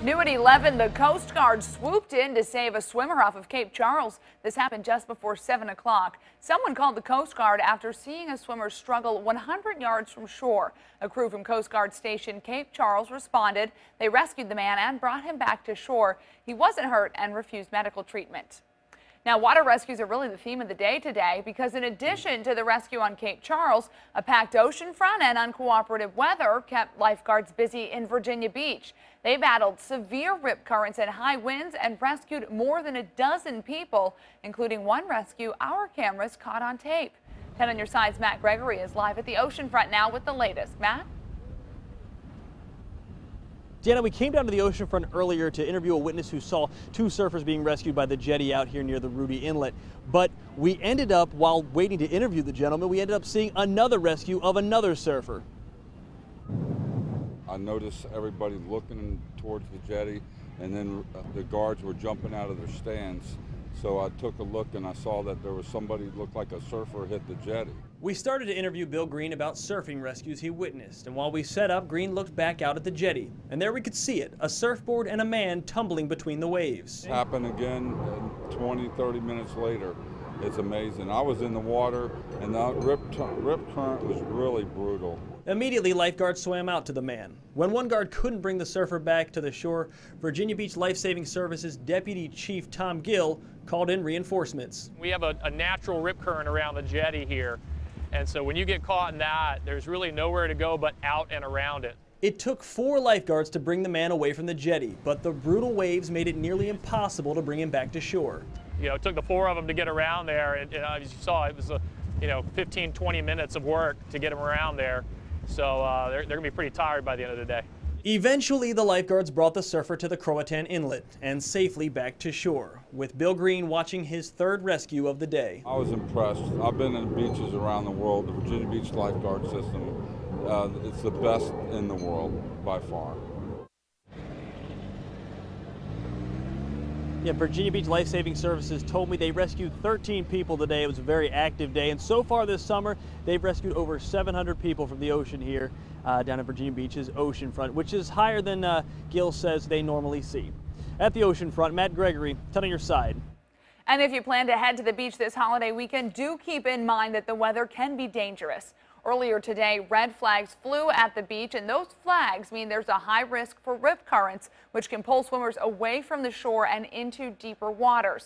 New at 11, the Coast Guard swooped in to save a swimmer off of Cape Charles. This happened just before 7 o'clock. Someone called the Coast Guard after seeing a swimmer struggle 100 yards from shore. A crew from Coast Guard Station Cape Charles responded. They rescued the man and brought him back to shore. He wasn't hurt and refused medical treatment. Now, water rescues are really the theme of the day today because in addition to the rescue on Cape Charles, a packed ocean front and uncooperative weather kept lifeguards busy in Virginia Beach. They battled severe rip currents and high winds and rescued more than a dozen people, including one rescue our cameras caught on tape. 10 on your side's Matt Gregory is live at the Oceanfront now with the latest. Matt? Jana, we came down to the oceanfront earlier to interview a witness who saw two surfers being rescued by the jetty out here near the Rudy Inlet. But we ended up, while waiting to interview the gentleman, we ended up seeing another rescue of another surfer. I noticed everybody looking towards the jetty, and then the guards were jumping out of their stands. So I took a look and I saw that there was somebody who looked like a surfer hit the jetty. We started to interview Bill Green about surfing rescues he witnessed, and while we set up, Green looked back out at the jetty, and there we could see it, a surfboard and a man tumbling between the waves. Happened again 20, 30 minutes later. It's amazing. I was in the water and the rip current was really brutal. Immediately, lifeguards swam out to the man. When one guard couldn't bring the surfer back to the shore, Virginia Beach Life Saving Services Deputy Chief Tom Gill called in reinforcements. We have a natural rip current around the jetty here, and so when you get caught in that, there's really nowhere to go but out and around it. It took 4 lifeguards to bring the man away from the jetty, but the brutal waves made it nearly impossible to bring him back to shore. You know, it took the 4 of them to get around there, and as you saw, it was 15, 20 minutes of work to get him around there. So they're going to be pretty tired by the end of the day. Eventually, the lifeguards brought the surfer to the Croatan Inlet and safely back to shore, with Bill Green watching his 3rd rescue of the day. I was impressed. I've been in beaches around the world. The Virginia Beach lifeguard system, it's the best in the world by far. Yeah, Virginia Beach Life Saving Services told me they rescued 13 people today. It was a very active day, and so far this summer, they've rescued over 700 people from the ocean here down at Virginia Beach's oceanfront, which is higher than Gill says they normally see. At the oceanfront, Matt Gregory, 10 on your side. And if you plan to head to the beach this holiday weekend, do keep in mind that the weather can be dangerous. Earlier today, red flags flew at the beach, and those flags mean there's a high risk for rip currents, which can pull swimmers away from the shore and into deeper waters.